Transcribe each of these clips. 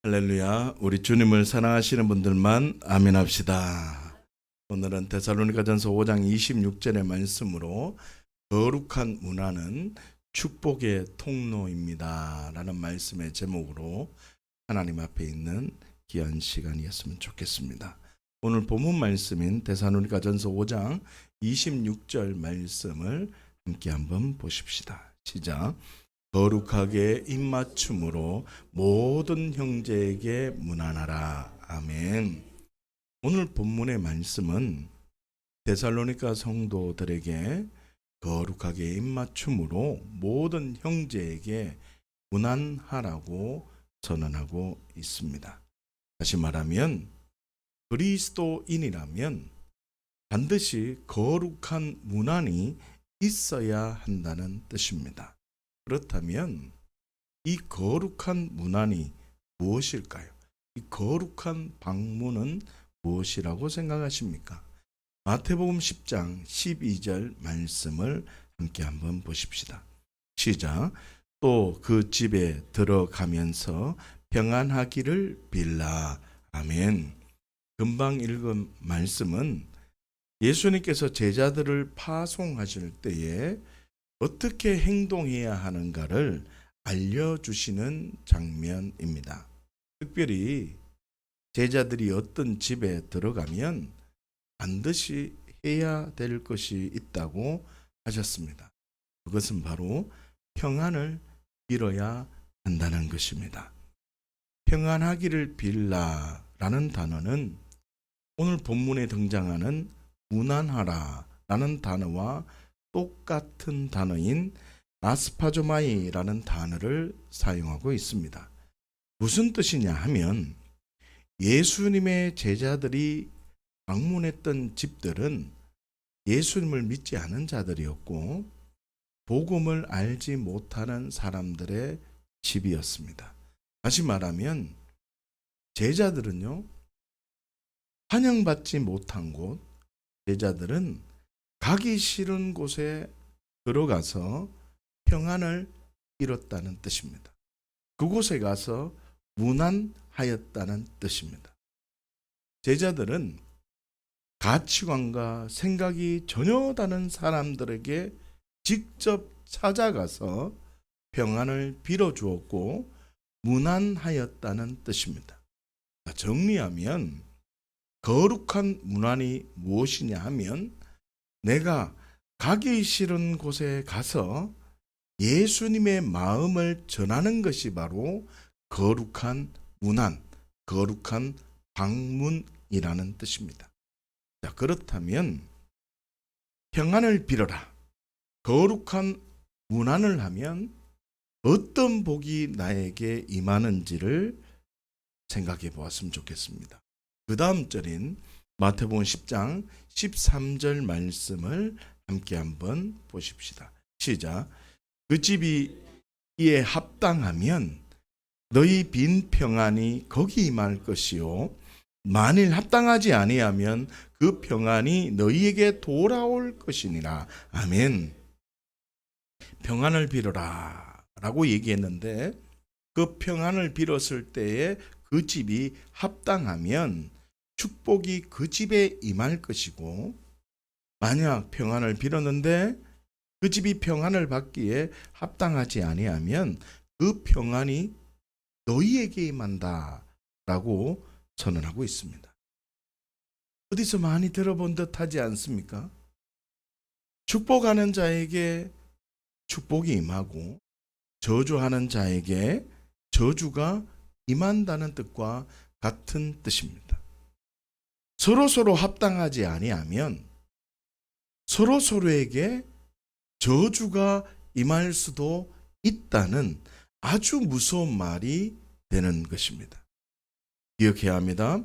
할렐루야. 우리 주님을 사랑하시는 분들만 아멘 합시다. 오늘은 데살로니가전서 5장 26절의 말씀으로 거룩한 문화는 축복의 통로입니다 라는 말씀의 제목으로 하나님 앞에 있는 귀한 시간이었으면 좋겠습니다. 오늘 본문 말씀인 데살로니가전서 5장 26절 말씀을 함께 한번 보십시다. 시작. 거룩하게 입맞춤으로 모든 형제에게 문안하라. 아멘. 오늘 본문의 말씀은 데살로니가 성도들에게 거룩하게 입맞춤으로 모든 형제에게 문안하라고 선언하고 있습니다. 다시 말하면 그리스도인이라면 반드시 거룩한 문안이 있어야 한다는 뜻입니다. 그렇다면 이 거룩한 문안이 무엇일까요? 이 거룩한 방문은 무엇이라고 생각하십니까? 마태복음 10장 12절 말씀을 함께 한번 보십시다. 시작. 또 그 집에 들어가면서 평안하기를 빌라. 아멘. 금방 읽은 말씀은 예수님께서 제자들을 파송하실 때에 어떻게 행동해야 하는가를 알려주시는 장면입니다. 특별히 제자들이 어떤 집에 들어가면 반드시 해야 될 것이 있다고 하셨습니다. 그것은 바로 평안을 빌어야 한다는 것입니다. 평안하기를 빌라라는 단어는 오늘 본문에 등장하는 문안하라라는 단어와 똑같은 단어인 아스파조마이라는 단어를 사용하고 있습니다. 무슨 뜻이냐 하면 예수님의 제자들이 방문했던 집들은 예수님을 믿지 않은 자들이었고 복음을 알지 못하는 사람들의 집이었습니다. 다시 말하면 제자들은요, 환영받지 못한 곳, 제자들은 가기 싫은 곳에 들어가서 평안을 잃었다는 뜻입니다. 그곳에 가서 문안하였다는 뜻입니다. 제자들은 가치관과 생각이 전혀 다른 사람들에게 직접 찾아가서 평안을 빌어주었고 문안하였다는 뜻입니다. 정리하면 거룩한 문안이 무엇이냐 하면 내가 가기 싫은 곳에 가서 예수님의 마음을 전하는 것이 바로 거룩한 문안, 거룩한 방문이라는 뜻입니다. 자, 그렇다면 평안을 빌어라. 거룩한 문안을 하면 어떤 복이 나에게 임하는지를 생각해 보았으면 좋겠습니다. 그 다음 절인 마태복음 10장 13절 말씀을 함께 한번 보십시다. 시작. 그 집이 이에 합당하면 너희 빈 평안이 거기 임할 것이요 만일 합당하지 아니하면 그 평안이 너희에게 돌아올 것이니라. 아멘. 평안을 빌어라 라고 얘기했는데 그 평안을 빌었을 때에 그 집이 합당하면 축복이 그 집에 임할 것이고 만약 평안을 빌었는데 그 집이 평안을 받기에 합당하지 아니하면 그 평안이 너희에게 임한다 라고 선언하고 있습니다. 어디서 많이 들어본 듯 하지 않습니까? 축복하는 자에게 축복이 임하고 저주하는 자에게 저주가 임한다는 뜻과 같은 뜻입니다. 서로서로 합당하지 아니하면 서로서로에게 저주가 임할 수도 있다는 아주 무서운 말이 되는 것입니다. 기억해야 합니다.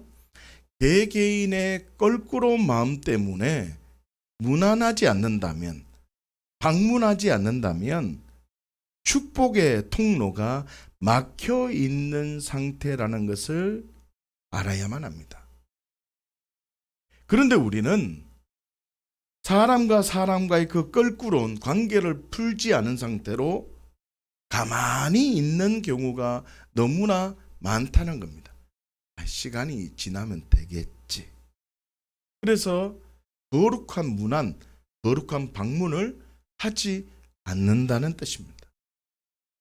개개인의 껄끄러운 마음 때문에 문안하지 않는다면, 방문하지 않는다면 축복의 통로가 막혀 있는 상태라는 것을 알아야만 합니다. 그런데 우리는 사람과 사람과의 그 껄끄러운 관계를 풀지 않은 상태로 가만히 있는 경우가 너무나 많다는 겁니다. 시간이 지나면 되겠지. 그래서 거룩한 문안, 거룩한 방문을 하지 않는다는 뜻입니다.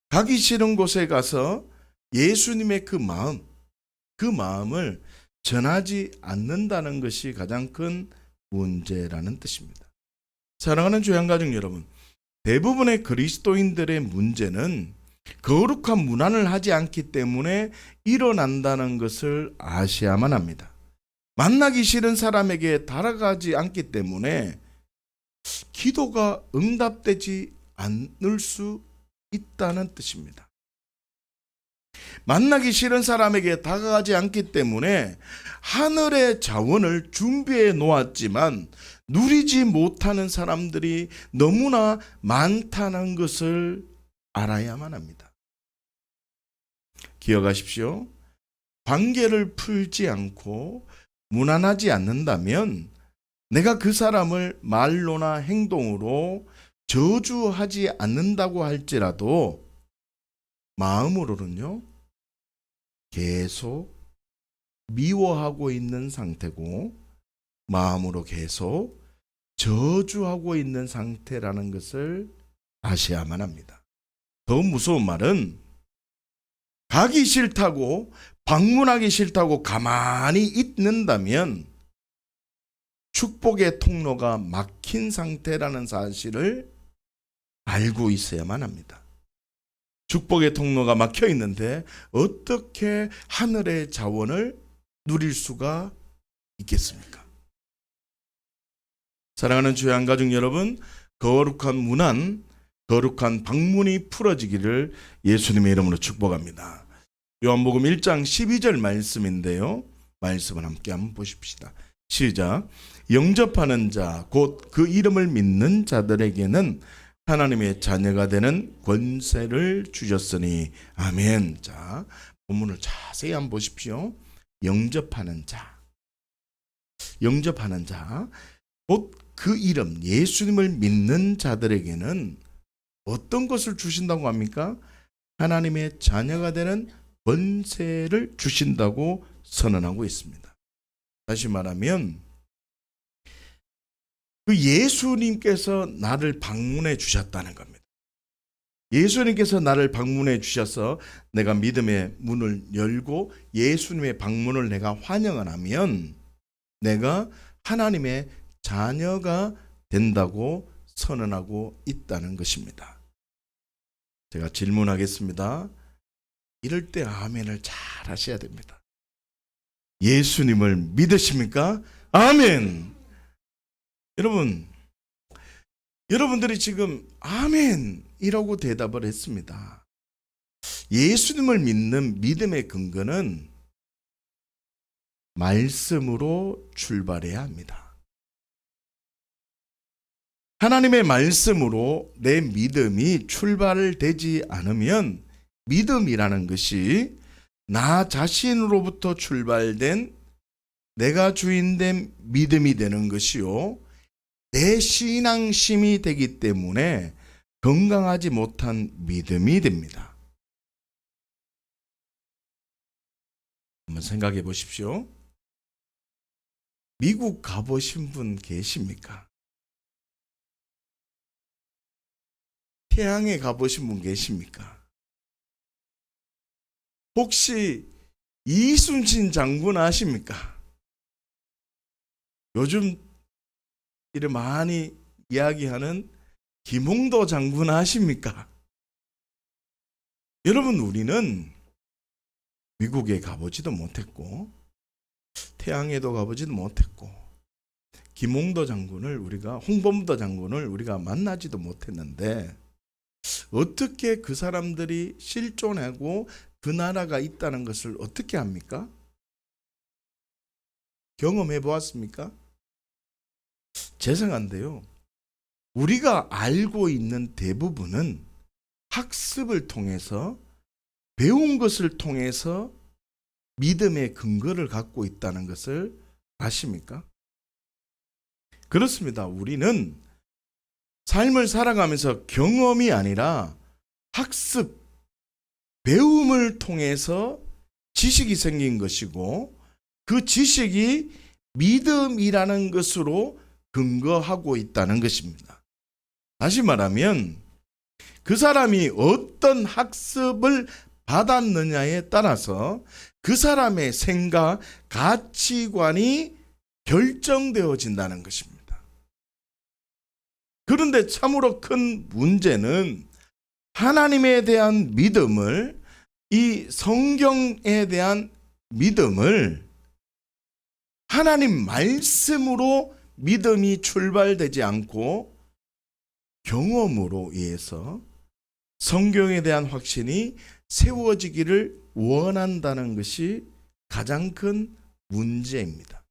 가기 싫은 곳에 가서 예수님의 그 마음을 전하지 않는다는 것이 가장 큰 문제라는 뜻입니다. 사랑하는 주양가족 여러분, 대부분의 그리스도인들의 문제는 거룩한 문안을 하지 않기 때문에 일어난다는 것을 아셔야만 합니다. 만나기 싫은 사람에게 다가가지 않기 때문에 기도가 응답되지 않을 수 있다는 뜻입니다. 만나기 싫은 사람에게 다가가지 않기 때문에 하늘의 자원을 준비해 놓았지만 누리지 못하는 사람들이 너무나 많다는 것을 알아야만 합니다. 기억하십시오. 관계를 풀지 않고 무난하지 않는다면 내가 그 사람을 말로나 행동으로 저주하지 않는다고 할지라도 마음으로는요, 계속 미워하고 있는 상태고 마음으로 계속 저주하고 있는 상태라는 것을 아셔야만 합니다. 더 무서운 말은 가기 싫다고 방문하기 싫다고 가만히 있는다면 축복의 통로가 막힌 상태라는 사실을 알고 있어야만 합니다. 축복의 통로가 막혀 있는데 어떻게 하늘의 자원을 누릴 수가 있겠습니까? 사랑하는 주양가족 여러분, 거룩한 문안, 거룩한 방문이 풀어지기를 예수님의 이름으로 축복합니다. 요한복음 1장 12절 말씀인데요. 말씀을 함께 한번 보십시다. 시작. 영접하는 자, 곧 그 이름을 믿는 자들에게는 하나님의 자녀가 되는 권세를 주셨으니 아멘. 자, 본문을 자세히 한번 보십시오. 영접하는 자, 영접하는 자, 곧 그 이름 예수님을 믿는 자들에게는 어떤 것을 주신다고 합니까? 하나님의 자녀가 되는 권세를 주신다고 선언하고 있습니다. 다시 말하면 그 예수님께서 나를 방문해 주셨다는 겁니다. 예수님께서 나를 방문해 주셔서 내가 믿음의 문을 열고 예수님의 방문을 내가 환영을 하면 내가 하나님의 자녀가 된다고 선언하고 있다는 것입니다. 제가 질문하겠습니다. 이럴 때 아멘을 잘 하셔야 됩니다. 예수님을 믿으십니까? 아멘. 여러분들이 지금 아멘이라고 대답을 했습니다. 예수님을 믿는 믿음의 근거는 말씀으로 출발해야 합니다. 하나님의 말씀으로 내 믿음이 출발되지 않으면 믿음이라는 것이 나 자신으로부터 출발된 내가 주인된 믿음이 되는 것이요, 내 신앙심이 되기 때문에 건강하지 못한 믿음이 됩니다. 한번 생각해 보십시오. 미국 가보신 분 계십니까? 태양에 가보신 분 계십니까? 혹시 이순신 장군 아십니까? 요즘 이를 많이 이야기하는 김홍도 장군 아십니까? 여러분, 우리는 미국에 가보지도 못했고 태양에도 가보지도 못했고 김홍도 장군을 홍범도 장군을 우리가 만나지도 못했는데 어떻게 그 사람들이 실존하고 그 나라가 있다는 것을 어떻게 합니까? 경험해 보았습니까? 죄송한데요, 우리가 알고 있는 대부분은 학습을 통해서 배운 것을 통해서 믿음의 근거를 갖고 있다는 것을 아십니까? 그렇습니다. 우리는 삶을 살아가면서 경험이 아니라 학습, 배움을 통해서 지식이 생긴 것이고 그 지식이 믿음이라는 것으로 근거하고 있다는 것입니다. 다시 말하면 그 사람이 어떤 학습을 받았느냐에 따라서 그 사람의 생각, 가치관이 결정되어진다는 것입니다. 그런데 참으로 큰 문제는 하나님에 대한 믿음을, 이 성경에 대한 믿음을 하나님 말씀으로 믿음이 출발되지 않고 경험으로 의해서 성경에 대한 확신이 세워지기를 원한다는 것이 가장 큰 문제입니다.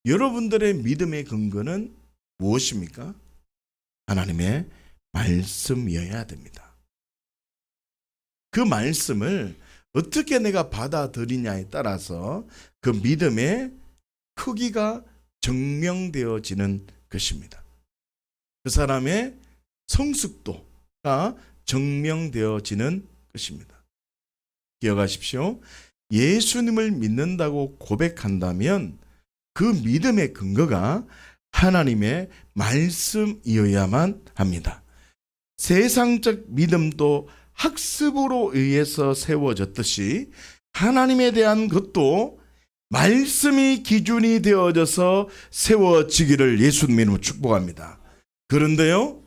여러분들의 믿음의 근거는 무엇입니까? 하나님의 말씀이어야 됩니다. 그 말씀을 어떻게 내가 받아들이냐에 따라서 그 믿음의 크기가 증명되어지는 것입니다. 그 사람의 성숙도가 증명되어지는 것입니다. 기억하십시오. 예수님을 믿는다고 고백한다면 그 믿음의 근거가 하나님의 말씀이어야만 합니다. 세상적 믿음도 학습으로 의해서 세워졌듯이 하나님에 대한 것도 말씀이 기준이 되어져서 세워지기를 예수님 이름으로 축복합니다. 그런데요,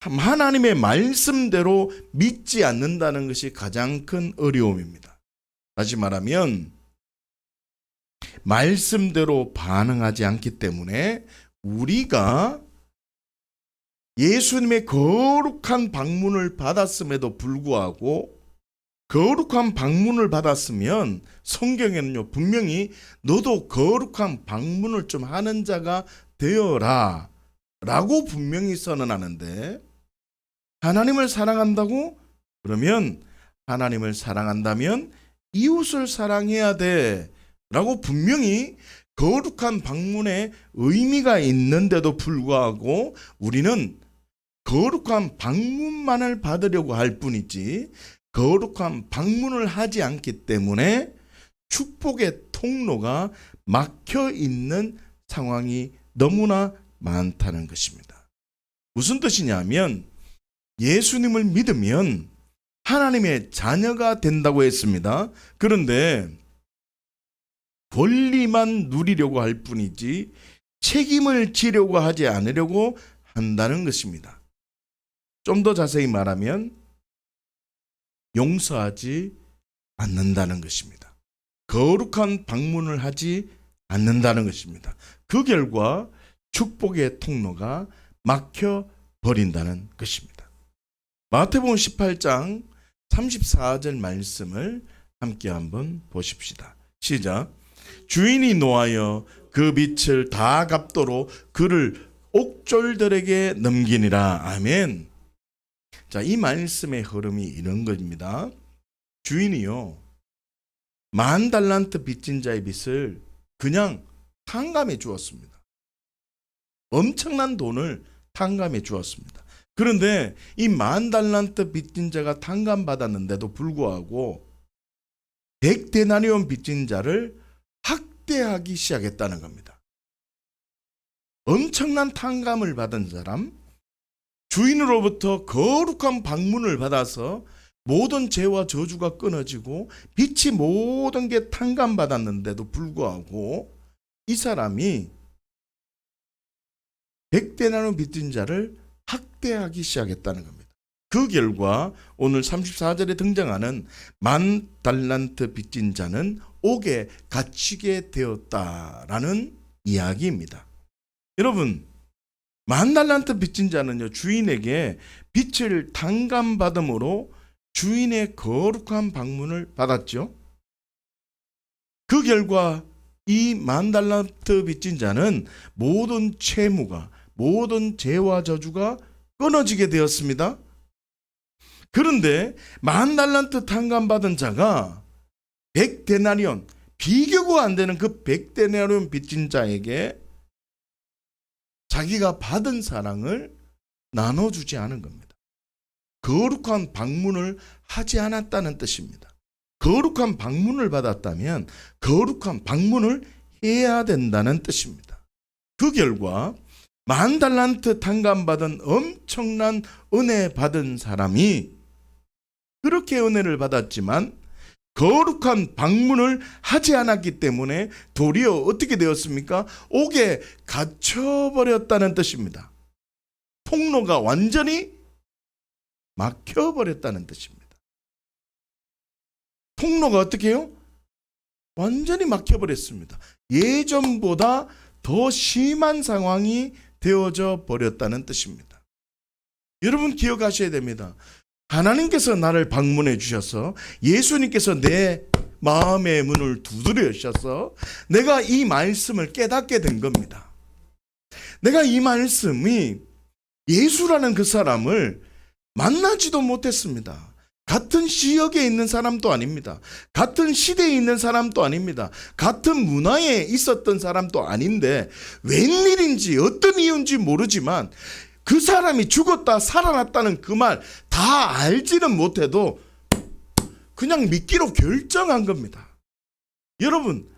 하나님의 말씀대로 믿지 않는다는 것이 가장 큰 어려움입니다. 다시 말하면 말씀대로 반응하지 않기 때문에 우리가 예수님의 거룩한 방문을 받았음에도 불구하고, 거룩한 방문을 받았으면 성경에는요 분명히 너도 거룩한 방문을 좀 하는 자가 되어라 라고 분명히 선언하는데, 하나님을 사랑한다고? 그러면 하나님을 사랑한다면 이웃을 사랑해야 돼 라고 분명히 거룩한 방문에 의미가 있는데도 불구하고 우리는 거룩한 방문만을 받으려고 할 뿐이지 거룩한 방문을 하지 않기 때문에 축복의 통로가 막혀 있는 상황이 너무나 많다는 것입니다. 무슨 뜻이냐면 예수님을 믿으면 하나님의 자녀가 된다고 했습니다. 그런데 권리만 누리려고 할 뿐이지 책임을 지려고 하지 않으려고 한다는 것입니다. 좀 더 자세히 말하면 용서하지 않는다는 것입니다. 거룩한 방문을 하지 않는다는 것입니다. 그 결과 축복의 통로가 막혀 버린다는 것입니다. 마태복음 18장 34절 말씀을 함께 한번 보십시다. 시작. 주인이 노하여 그 빛을 다 갚도록 그를 옥졸들에게 넘기니라. 아멘. 자, 이 말씀의 흐름이 이런 겁니다. 주인이요 10,000달란트 빚진 자의 빚을 그냥 탕감해 주었습니다. 엄청난 돈을 탕감해 주었습니다. 그런데 이 10,000달란트 빚진 자가 탕감받았는데도 불구하고 100데나리온 빚진 자를 학대하기 시작했다는 겁니다. 엄청난 탕감을 받은 사람, 주인으로부터 거룩한 방문을 받아서 모든 죄와 저주가 끊어지고 빚이 모든 게 탕감받았는데도 불구하고 이 사람이 100데나리온 빚진 자를 학대하기 시작했다는 겁니다. 그 결과 오늘 34절에 등장하는 10,000달란트 빚진 자는 옥에 갇히게 되었다라는 이야기입니다. 여러분, 10,000달란트 빚진 자는요 주인에게 빚을 탕감받음으로 주인의 거룩한 방문을 받았죠. 그 결과 이 10,000달란트 빚진 자는 모든 채무가, 모든 죄와 저주가 끊어지게 되었습니다. 그런데 10,000달란트 탕감받은 자가 100데나리온, 비교가 안 되는 그 100데나리온 빚진 자에게 자기가 받은 사랑을 나눠주지 않은 겁니다. 거룩한 방문을 하지 않았다는 뜻입니다. 거룩한 방문을 받았다면 거룩한 방문을 해야 된다는 뜻입니다. 그 결과 10,000달란트 탕감받은 엄청난 은혜 받은 사람이 그렇게 은혜를 받았지만 거룩한 방문을 하지 않았기 때문에 도리어 어떻게 되었습니까? 옥에 갇혀버렸다는 뜻입니다. 통로가 완전히 막혀버렸다는 뜻입니다. 통로가 어떻게 해요? 완전히 막혀버렸습니다. 예전보다 더 심한 상황이 되어져 버렸다는 뜻입니다. 여러분 기억하셔야 됩니다. 하나님께서 나를 방문해 주셔서 예수님께서 내 마음의 문을 두드려 주셔서 내가 이 말씀을 깨닫게 된 겁니다. 내가 이 말씀이 예수라는 그 사람을 만나지도 못했습니다. 같은 지역에 있는 사람도 아닙니다. 같은 시대에 있는 사람도 아닙니다. 같은 문화에 있었던 사람도 아닌데 웬일인지 어떤 이유인지 모르지만 그 사람이 죽었다 살아났다는 그 말 다 알지는 못해도 그냥 믿기로 결정한 겁니다. 여러분,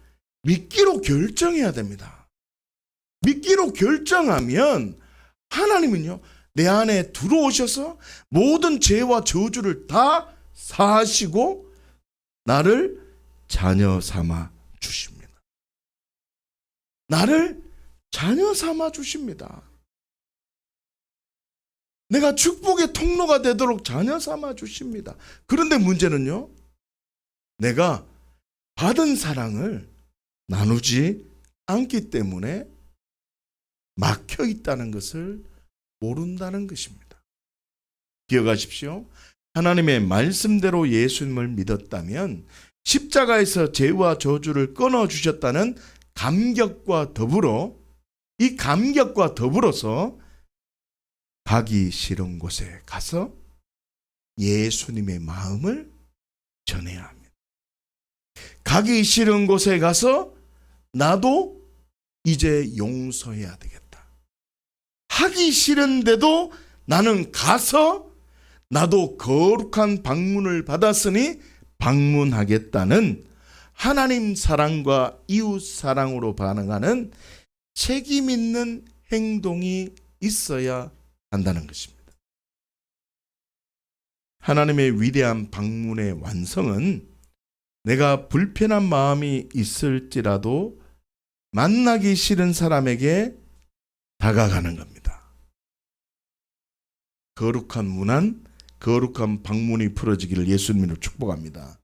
믿기로 결정해야 됩니다. 믿기로 결정하면 하나님은요, 내 안에 들어오셔서 모든 죄와 저주를 다 사하시고 나를 자녀 삼아 주십니다. 나를 자녀 삼아 주십니다. 내가 축복의 통로가 되도록 자녀 삼아 주십니다. 그런데 문제는요, 내가 받은 사랑을 나누지 않기 때문에 막혀 있다는 것을 모른다는 것입니다. 기억하십시오. 하나님의 말씀대로 예수님을 믿었다면 십자가에서 죄와 저주를 끊어주셨다는 감격과 더불어 이 감격과 더불어서 가기 싫은 곳에 가서 예수님의 마음을 전해야 합니다. 가기 싫은 곳에 가서 나도 이제 용서해야 되겠다. 하기 싫은데도 나는 가서 나도 거룩한 방문을 받았으니 방문하겠다는 하나님 사랑과 이웃 사랑으로 반응하는 책임 있는 행동이 있어야 한다는 것입니다. 하나님의 위대한 방문의 완성은 내가 불편한 마음이 있을지라도 만나기 싫은 사람에게 다가가는 겁니다. 거룩한 문안, 거룩한 방문이 풀어지기를 예수님으로 축복합니다.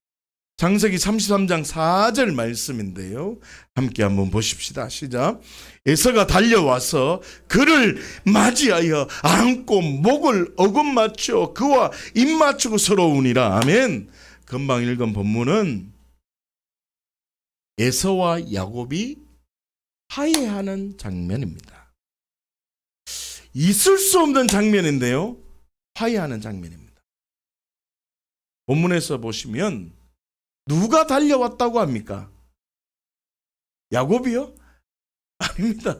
창세기 33장 4절 말씀인데요. 함께 한번 보십시다. 시작. 에서가 달려와서 그를 맞이하여 안고 목을 어긋맞춰 그와 입맞추고 서러우니라. 아멘. 금방 읽은 본문은 에서와 야곱이 화해하는 장면입니다. 있을 수 없는 장면인데요. 화해하는 장면입니다. 본문에서 보시면 누가 달려왔다고 합니까? 야곱이요? 아닙니다.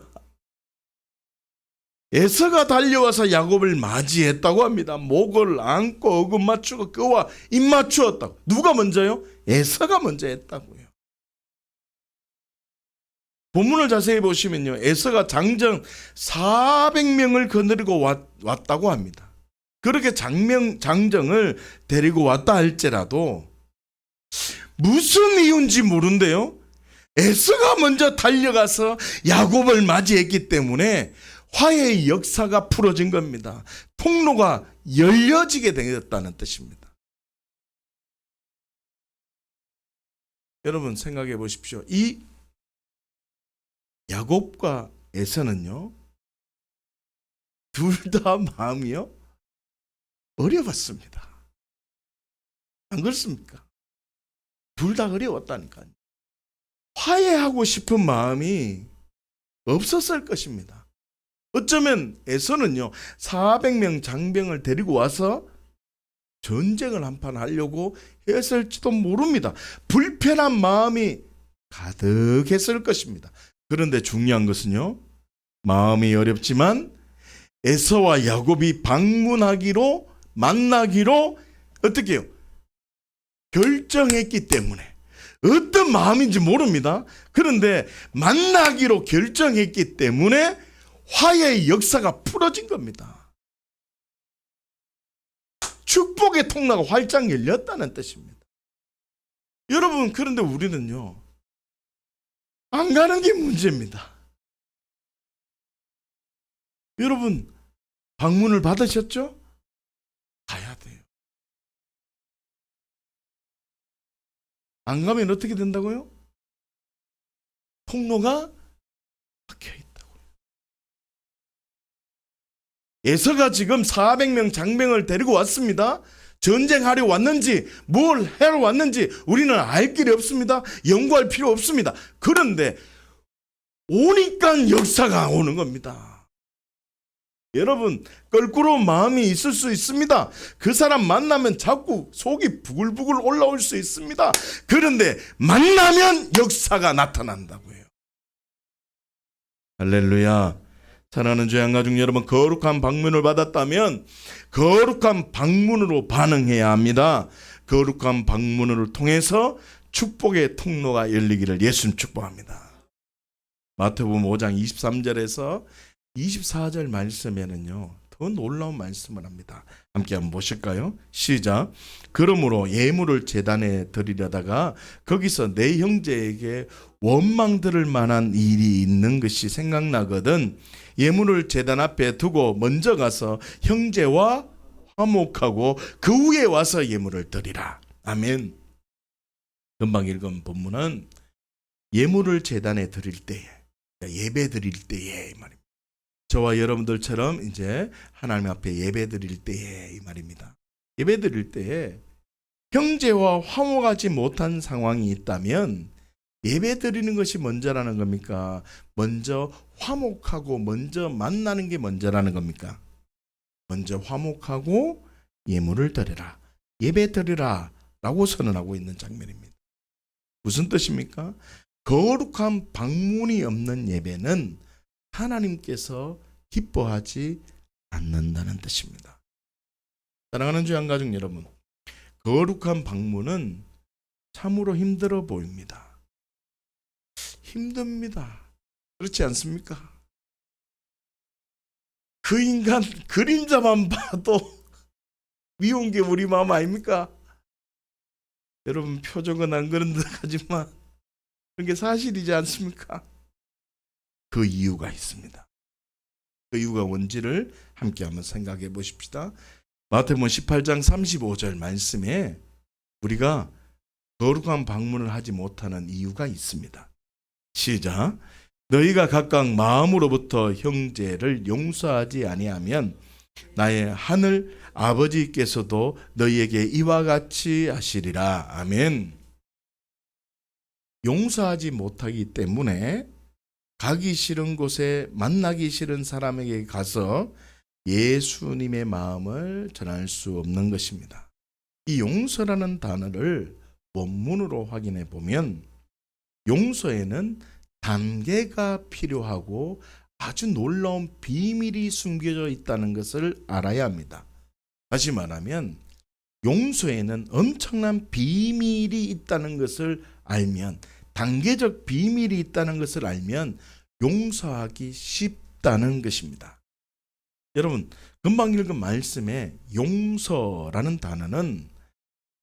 에서가 달려와서 야곱을 맞이했다고 합니다. 목을 안고 어긋 맞추고 그와 입 맞추었다고. 누가 먼저요? 에서가 먼저 했다고요. 본문을 자세히 보시면요, 에서가 장정 400명을 거느리고 왔다고 합니다. 그렇게 장정을 데리고 왔다 할지라도 무슨 이유인지 모른대요. 에서가 먼저 달려가서 야곱을 맞이했기 때문에 화해의 역사가 풀어진 겁니다. 통로가 열려지게 되었다는 뜻입니다. 여러분 생각해 보십시오. 이 야곱과 에서는요, 둘 다 마음이요 어려웠습니다. 안 그렇습니까? 둘 다 어려웠다니까요. 화해하고 싶은 마음이 없었을 것입니다. 어쩌면 에서는요 400명 장병을 데리고 와서 전쟁을 한판 하려고 했을지도 모릅니다. 불편한 마음이 가득했을 것입니다. 그런데 중요한 것은요, 마음이 어렵지만 에서와 야곱이 방문하기로 만나기로 어떻게 해요? 결정했기 때문에, 어떤 마음인지 모릅니다. 그런데 만나기로 결정했기 때문에 화해의 역사가 풀어진 겁니다. 축복의 통로가 활짝 열렸다는 뜻입니다. 여러분, 그런데 우리는요, 안 가는 게 문제입니다. 여러분, 방문을 받으셨죠? 가야 돼요. 안 가면 어떻게 된다고요? 통로가 막혀 있다고요. 에서가 지금 400명 장병을 데리고 왔습니다. 전쟁하려 왔는지 뭘 하러 왔는지 우리는 알 길이 없습니다. 연구할 필요 없습니다. 그런데 오니까 역사가 오는 겁니다. 여러분, 껄끄러운 마음이 있을 수 있습니다. 그 사람 만나면 자꾸 속이 부글부글 올라올 수 있습니다. 그런데 만나면 역사가 나타난다고요. 할렐루야. 사랑하는 주의 한가족 여러분, 거룩한 방문을 받았다면 거룩한 방문으로 반응해야 합니다. 거룩한 방문을 통해서 축복의 통로가 열리기를 예수님 축복합니다. 마태복음 5장 23절에서 24절 말씀에는요, 더 놀라운 말씀을 합니다. 함께 한번 보실까요? 시작. 그러므로 예물을 제단에 드리려다가 거기서 내 형제에게 원망 들을 만한 일이 있는 것이 생각나거든 예물을 제단 앞에 두고 먼저 가서 형제와 화목하고 그 후에 와서 예물을 드리라. 아멘. 금방 읽은 본문은 예물을 제단에 드릴 때에, 예배 드릴 때에 이 말입니다. 저와 여러분들처럼 이제 하나님 앞에 예배 드릴 때에 이 말입니다. 예배 드릴 때에 형제와 화목하지 못한 상황이 있다면 예배 드리는 것이 먼저라는 겁니까? 먼저 화목하고 먼저 만나는 게 먼저라는 겁니까? 먼저 화목하고 예물을 드리라, 예배 드리라 라고 선언하고 있는 장면입니다. 무슨 뜻입니까? 거룩한 방문이 없는 예배는 하나님께서 기뻐하지 않는다는 뜻입니다. 사랑하는 주의 한가족 여러분, 거룩한 방문은 참으로 힘들어 보입니다. 힘듭니다. 그렇지 않습니까? 그 인간 그림자만 봐도 미운 게 우리 마음 아닙니까? 여러분, 표정은 안 그런 듯 하지만 그런 게 사실이지 않습니까? 그 이유가 있습니다. 그 이유가 뭔지를 함께 한번 생각해 보십시다. 마태복음 18장 35절 말씀에 우리가 거룩한 방문을 하지 못하는 이유가 있습니다. 시작. 너희가 각각 마음으로부터 형제를 용서하지 아니하면 나의 하늘 아버지께서도 너희에게 이와 같이 하시리라. 아멘. 용서하지 못하기 때문에 가기 싫은 곳에, 만나기 싫은 사람에게 가서 예수님의 마음을 전할 수 없는 것입니다. 이 용서라는 단어를 원문으로 확인해 보면 용서에는 단계가 필요하고 아주 놀라운 비밀이 숨겨져 있다는 것을 알아야 합니다. 다시 말하면 용서에는 엄청난 비밀이 있다는 것을 알면, 단계적 비밀이 있다는 것을 알면 용서하기 쉽다는 것입니다. 여러분, 금방 읽은 말씀에 용서라는 단어는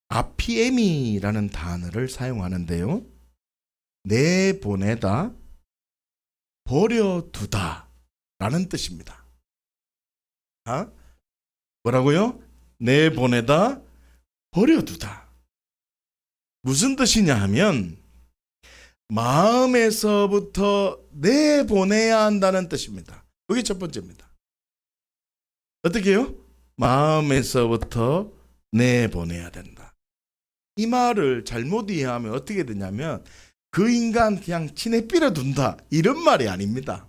아피에미라는 단어를 사용하는데요, 내보내다, 버려두다 라는 뜻입니다. 뭐라고요? 내보내다, 버려두다. 무슨 뜻이냐 하면 마음에서부터 내보내야 한다는 뜻입니다. 그게 첫 번째입니다. 어떻게 해요? 마음에서부터 내보내야 된다. 이 말을 잘못 이해하면 어떻게 되냐면 그 인간 그냥 치내버려 둔다, 이런 말이 아닙니다.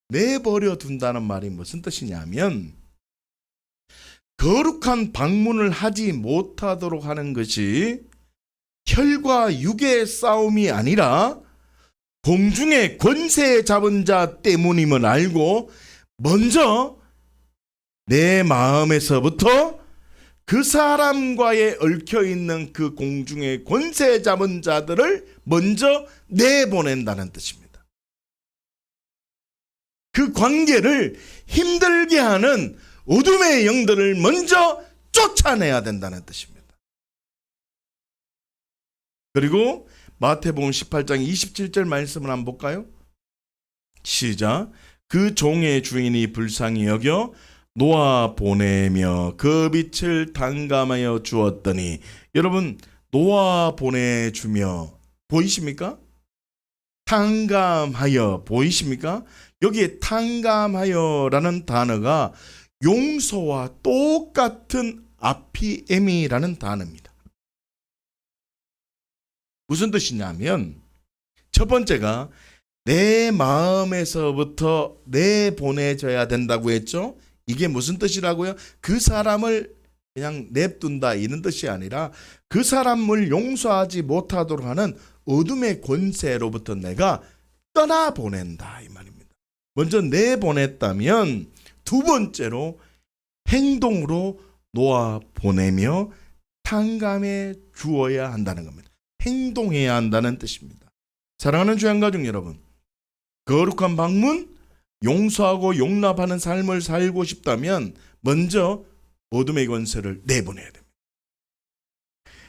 내버려 둔다는 말이 무슨 뜻이냐면 거룩한 방문을 하지 못하도록 하는 것이 혈과 육의 싸움이 아니라 공중의 권세 잡은 자 때문임을 알고 먼저 내 마음에서부터 그 사람과의 얽혀 있는 그 공중의 권세 잡은 자들을 먼저 내보낸다는 뜻입니다. 그 관계를 힘들게 하는 어둠의 영들을 먼저 쫓아내야 된다는 뜻입니다. 그리고 마태복음 18장 27절 말씀을 한번 볼까요? 시작. 그 종의 주인이 불쌍히 여겨 놓아 보내며 그 빛을 탕감하여 주었더니, 여러분 놓아 보내주며 보이십니까? 탕감하여 보이십니까? 여기에 탕감하여라는 단어가 용서와 똑같은 아피엠이라는 단어입니다. 무슨 뜻이냐면, 첫 번째가 내 마음에서부터 내보내줘야 된다고 했죠. 이게 무슨 뜻이라고요? 그 사람을 그냥 냅둔다 이런 뜻이 아니라 그 사람을 용서하지 못하도록 하는 어둠의 권세로부터 내가 떠나보낸다 이 말입니다. 먼저 내보냈다면 두 번째로 행동으로 놓아보내며 탕감해 주어야 한다는 겁니다. 행동해야 한다는 뜻입니다. 사랑하는 주양가족 여러분, 거룩한 방문, 용서하고 용납하는 삶을 살고 싶다면 먼저 어둠의 권세를 내보내야 됩니다.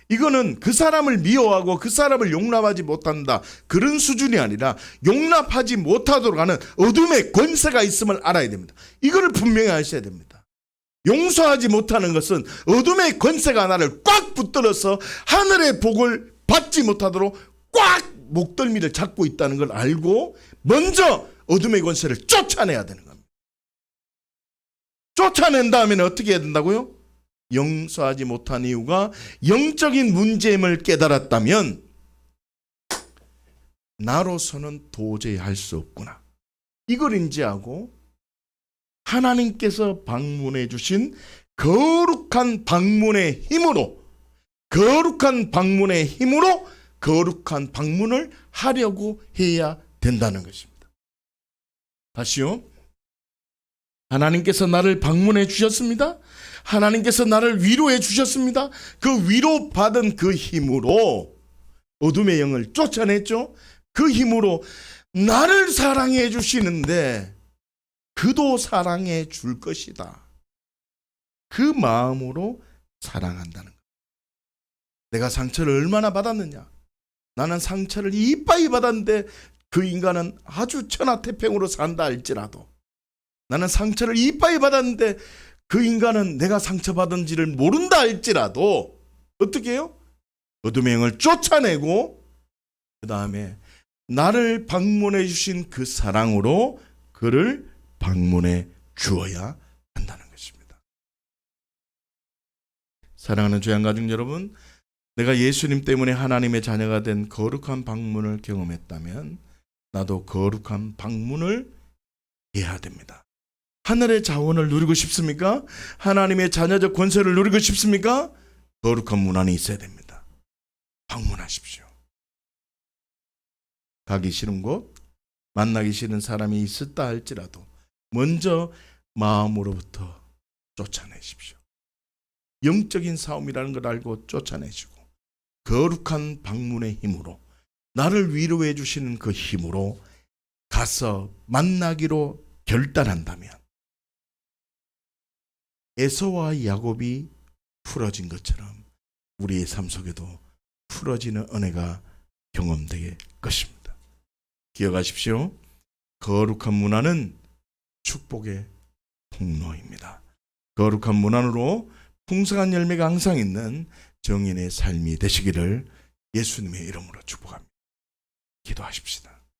이거는 그 사람을 미워하고 그 사람을 용납하지 못한다 그런 수준이 아니라 용납하지 못하도록 하는 어둠의 권세가 있음을 알아야 됩니다. 이거를 분명히 아셔야 됩니다. 용서하지 못하는 것은 어둠의 권세가 나를 꽉 붙들어서 하늘의 복을 받지 못하도록 꽉 목덜미를 잡고 있다는 걸 알고 먼저 어둠의 권세를 쫓아내야 되는 겁니다. 쫓아낸 다음에는 어떻게 해야 된다고요? 용서하지 못한 이유가 영적인 문제임을 깨달았다면 나로서는 도저히 할 수 없구나. 이걸 인지하고 하나님께서 방문해 주신 거룩한 방문의 힘으로 거룩한 방문을 하려고 해야 된다는 것입니다. 다시요. 하나님께서 나를 방문해 주셨습니다. 하나님께서 나를 위로해 주셨습니다. 그 위로받은 그 힘으로 어둠의 영을 쫓아냈죠. 그 힘으로 나를 사랑해 주시는데 그도 사랑해 줄 것이다. 그 마음으로 사랑한다는 것. 내가 상처를 얼마나 받았느냐. 나는 상처를 이빠이 받았는데 그 인간은 아주 천하태평으로 산다 할지라도, 나는 상처를 이빠이 받았는데 그 인간은 내가 상처받은지를 모른다 할지라도 어떻게 해요? 어둠의 영을 쫓아내고 그 다음에 나를 방문해 주신 그 사랑으로 그를 방문해 주어야 한다는 것입니다. 사랑하는 주양가족 여러분, 내가 예수님 때문에 하나님의 자녀가 된 거룩한 방문을 경험했다면 나도 거룩한 방문을 해야 됩니다. 하늘의 자원을 누리고 싶습니까? 하나님의 자녀적 권세를 누리고 싶습니까? 거룩한 문안이 있어야 됩니다. 방문하십시오. 가기 싫은 곳, 만나기 싫은 사람이 있었다 할지라도 먼저 마음으로부터 쫓아내십시오. 영적인 싸움이라는 걸 알고 쫓아내시고 거룩한 방문의 힘으로 나를 위로해 주시는 그 힘으로 가서 만나기로 결단한다면 에서와 야곱이 풀어진 것처럼 우리의 삶 속에도 풀어지는 은혜가 경험될 것입니다. 기억하십시오. 거룩한 문화는 축복의 통로입니다. 거룩한 문화로 풍성한 열매가 항상 있는 정인의 삶이 되시기를 예수님의 이름으로 축복합니다. 기도하십시다.